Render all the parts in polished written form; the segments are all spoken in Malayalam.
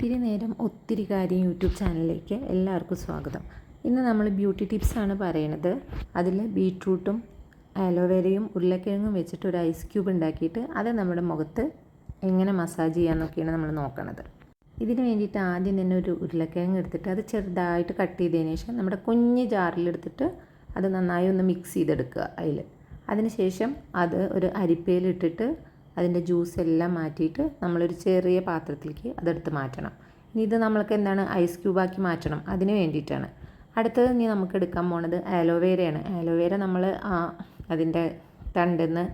ഒത്തിരി നേരം ഒത്തിരി കാര്യം യൂട്യൂബ് ചാനലിലേക്ക് എല്ലാവർക്കും സ്വാഗതം. ഇന്ന് നമ്മൾ ബ്യൂട്ടി ടിപ്സാണ് പറയണത്. അതിൽ ബീട്രൂട്ടും ആലോവേരയും ഉരുളക്കിഴങ്ങും വെച്ചിട്ട് ഒരു ഐസ് ക്യൂബ് ഉണ്ടാക്കിയിട്ട് അത് നമ്മുടെ മുഖത്ത് എങ്ങനെ മസാജ് ചെയ്യാമെന്നൊക്കെയാണ് നമ്മൾ നോക്കണത്. ഇതിന് വേണ്ടിയിട്ട് ആദ്യം തന്നെ ഒരു ഉരുളക്കിഴങ്ങ് എടുത്തിട്ട് അത് ചെറുതായിട്ട് കട്ട് ചെയ്തതിന് ശേഷം നമ്മുടെ കുഞ്ഞ് ജാറിലെടുത്തിട്ട് അത് നന്നായി ഒന്ന് മിക്സ് ചെയ്തെടുക്കുക. അതിനുശേഷം അത് ഒരു അരിപ്പയിലിട്ടിട്ട് അതിൻ്റെ ജ്യൂസ് എല്ലാം മാറ്റിയിട്ട് നമ്മളൊരു ചെറിയ പാത്രത്തിലേക്ക് അതെടുത്ത് മാറ്റണം. ഇനി ഇത് നമ്മൾക്ക് എന്താണ് ഐസ് ക്യൂബാക്കി മാറ്റണം, അതിന് വേണ്ടിയിട്ടാണ്. അടുത്തത് ഇനി നമുക്ക് എടുക്കാൻ പോണത് ആലോവേരയാണ്. ആലോവേര നമ്മൾ അതിൻ്റെ തണ്ടിന്ന്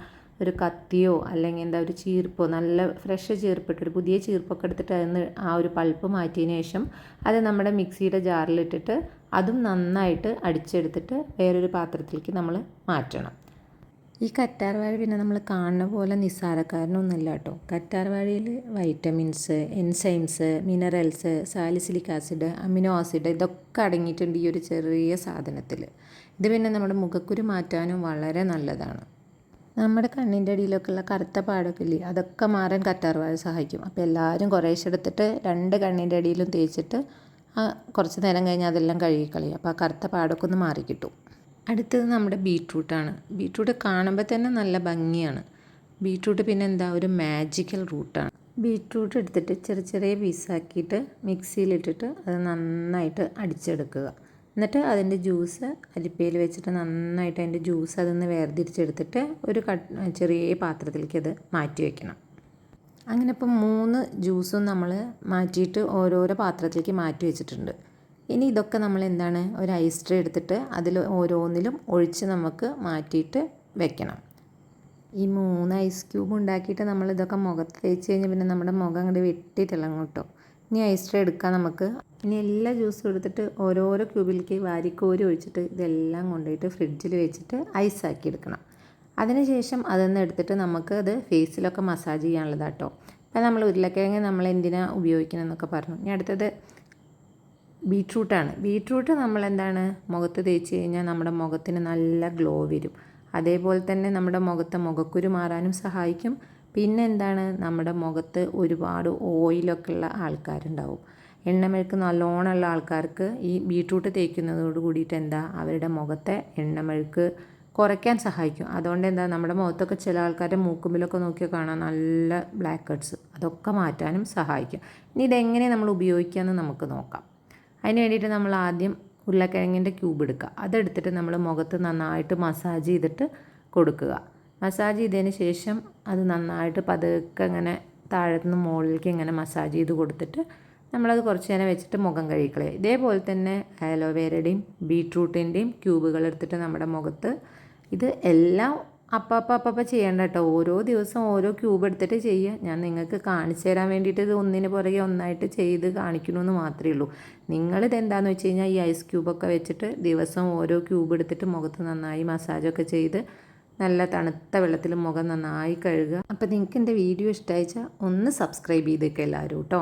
ഒരു കത്തിയോ അല്ലെങ്കിൽ ഒരു ചീർപ്പോ, നല്ല ഫ്രഷ് ചീർപ്പിട്ട് ഒരു പുതിയ ചീർപ്പൊക്കെ എടുത്തിട്ട് അതിന് ആ ഒരു പൾപ്പ് മാറ്റിയതിന് ശേഷം അത് നമ്മുടെ മിക്സിയുടെ ജാറിലിട്ടിട്ട് അതും നന്നായിട്ട് അടിച്ചെടുത്തിട്ട് വേറൊരു പാത്രത്തിലേക്ക് നമ്മൾ മാറ്റണം. ഈ കറ്റാർവാഴ പിന്നെ നമ്മൾ കാണുന്ന പോലെ നിസ്സാരക്കാരനൊന്നുമല്ല കേട്ടോ. കറ്റാർവാഴയിൽ vitamins, enzymes, minerals, salicylic acid, amino acid ഇതൊക്കെ അടങ്ങിയിട്ടുണ്ട് ഈ ഒരു ചെറിയ സാധനത്തിൽ. ഇത് പിന്നെ നമ്മുടെ മുഖക്കുരു മാറ്റാനും വളരെ നല്ലതാണ്. നമ്മുടെ കണ്ണിൻ്റെ അടിയിലൊക്കെയുള്ള കറുത്ത പാടൊക്കെ ഇല്ലേ, അതൊക്കെ മാറാൻ കറ്റാർവാഴ സഹായിക്കും. അപ്പോൾ എല്ലാവരും കുറേശ്ശെ എടുത്തിട്ട് 2 കണ്ണിൻ്റെ അടിയിലും തേച്ചിട്ട് കുറച്ച് നേരം കഴിഞ്ഞാൽ അതെല്ലാം കഴുകിക്കളയും. അപ്പോൾ ആ കറുത്ത പാടൊക്കെ ഒന്ന് മാറിക്കിട്ടും. അടുത്തത് നമ്മുടെ ബീട്രൂട്ടാണ്. ബീട്രൂട്ട് കാണുമ്പോൾ തന്നെ നല്ല ഭംഗിയാണ്. ബീട്രൂട്ട് പിന്നെ ഒരു മാജിക്കൽ റൂട്ടാണ്. ബീട്രൂട്ട് എടുത്തിട്ട് ചെറിയ ചെറിയ പീസാക്കിയിട്ട് മിക്സിയിലിട്ടിട്ട് അത് നന്നായിട്ട് അടിച്ചെടുക്കുക. എന്നിട്ട് അതിൻ്റെ ജ്യൂസ് അരിപ്പയിൽ വെച്ചിട്ട് നന്നായിട്ട് അതിൻ്റെ ജ്യൂസ് അതൊന്ന് വേർതിരിച്ചെടുത്തിട്ട് ഒരു ചെറിയ പാത്രത്തിലേക്ക് അത് മാറ്റി വയ്ക്കണം. അങ്ങനെ ഇപ്പോൾ 3 ജ്യൂസും നമ്മൾ മാറ്റിയിട്ട് ഓരോരോ പാത്രത്തിലേക്ക് മാറ്റി വെച്ചിട്ടുണ്ട്. ഇനി ഇതൊക്കെ നമ്മൾ ഒരു ഐസ് ട്രേ എടുത്തിട്ട് അതിൽ ഓരോന്നിലും ഒഴിച്ച് നമുക്ക് മാറ്റിയിട്ട് വെക്കണം. ഈ 3 ഐസ് ക്യൂബ് ഉണ്ടാക്കിയിട്ട് നമ്മൾ ഇതൊക്കെ മുഖത്ത് തേച്ച് കഴിഞ്ഞാൽ പിന്നെ നമ്മുടെ മുഖം അങ്ങോട്ട് വെട്ടിത്തിളങ്ങും കേട്ടോ. ഇനി ഐസ് ട്രേ എടുക്കാം നമുക്ക്. ഇനി എല്ലാ ജ്യൂസും എടുത്തിട്ട് ഓരോരോ ക്യൂബിലേക്ക് വാരിക്കോരി ഒഴിച്ചിട്ട് ഇതെല്ലാം കൊണ്ടുപോയിട്ട് ഫ്രിഡ്ജിൽ വെച്ചിട്ട് ഐസാക്കി എടുക്കണം. അതിനുശേഷം അതൊന്ന് എടുത്തിട്ട് നമുക്ക് അത് ഫേസിലൊക്കെ മസാജ് ചെയ്യാനുള്ളതാണ് കേട്ടോ. അപ്പോൾ നമ്മൾ ഉരുളക്കിഴങ്ങ് നമ്മൾ എന്തിനാണ് ഉപയോഗിക്കണമെന്നൊക്കെ പറഞ്ഞു. ഇനി അടുത്തത് ബീട്രൂട്ടാണ്. ബീട്രൂട്ട് നമ്മൾ മുഖത്ത് തേച്ച് കഴിഞ്ഞാൽ നമ്മുടെ മുഖത്തിന് നല്ല ഗ്ലോ വരും. അതേപോലെ തന്നെ നമ്മുടെ മുഖക്കുരു മാറാനും സഹായിക്കും. പിന്നെ നമ്മുടെ മുഖത്ത് ഒരുപാട് ഓയിലൊക്കെ ഉള്ള ആൾക്കാരുണ്ടാവും. എണ്ണമെഴുക്ക് നല്ലോണമുള്ള ആൾക്കാർക്ക് ഈ ബീട്രൂട്ട് തേക്കുന്നതോട് കൂടിയിട്ട് അവരുടെ മുഖത്തെ എണ്ണമെഴുക്ക് കുറയ്ക്കാൻ സഹായിക്കും. അതുകൊണ്ട് നമ്മുടെ മുഖത്തൊക്കെ ചില ആൾക്കാരുടെ മൂക്കുമ്പിലൊക്കെ നോക്കിയാൽ കാണാം നല്ല ബ്ലാക്ക് ഹെഡ്സ്, അതൊക്കെ മാറ്റാനും സഹായിക്കും. ഇനി ഇതെങ്ങനെ നമ്മൾ ഉപയോഗിക്കാമെന്ന് നമുക്ക് നോക്കാം. അതിന് വേണ്ടിയിട്ട് നമ്മൾ ആദ്യം ഉരുളക്കിഴങ്ങിൻ്റെ ക്യൂബ് എടുക്കുക. അതെടുത്തിട്ട് നമ്മൾ മുഖത്ത് നന്നായിട്ട് മസാജ് ചെയ്തിട്ട് കൊടുക്കുക. മസാജ് ചെയ്തതിന് ശേഷം അത് നന്നായിട്ട് പതുക്കെ ഇങ്ങനെ താഴത്തുനിന്ന് മുകളിലേക്ക് ഇങ്ങനെ മസാജ് ചെയ്ത് കൊടുത്തിട്ട് നമ്മളത് കുറച്ച് നേരം വെച്ചിട്ട് മുഖം കഴുകിക്കളയുക. ഇതേപോലെ തന്നെ ആലോവേരയുടെയും ബീട്രൂട്ടിൻ്റെയും ക്യൂബുകൾ എടുത്തിട്ട് നമ്മുടെ മുഖത്ത് ഇത് എല്ലാം അപ്പം ചെയ്യേണ്ട കേട്ടോ. ഓരോ ദിവസം ഓരോ ക്യൂബ് എടുത്തിട്ട് ചെയ്യുക. ഞാൻ നിങ്ങൾക്ക് കാണിച്ചു തരാൻ വേണ്ടിയിട്ട് ഇത് ഒന്നിന് പുറകെ ഒന്നായിട്ട് ചെയ്ത് കാണിക്കണമെന്ന് മാത്രമേ ഉള്ളൂ. നിങ്ങളിത് എന്താണെന്ന് വെച്ച് കഴിഞ്ഞാൽ ഈ ഐസ് ക്യൂബൊക്കെ വെച്ചിട്ട് ദിവസം ഓരോ ക്യൂബ് എടുത്തിട്ട് മുഖത്ത് നന്നായി മസാജൊക്കെ ചെയ്ത് നല്ല തണുത്ത വെള്ളത്തിൽ മുഖം നന്നായി കഴുകുക. അപ്പോൾ നിങ്ങൾക്ക് എൻ്റെ വീഡിയോ ഇഷ്ടമായിച്ചാൽ ഒന്ന് സബ്സ്ക്രൈബ് ചെയ്തേക്കുക എല്ലാവരും കേട്ടോ.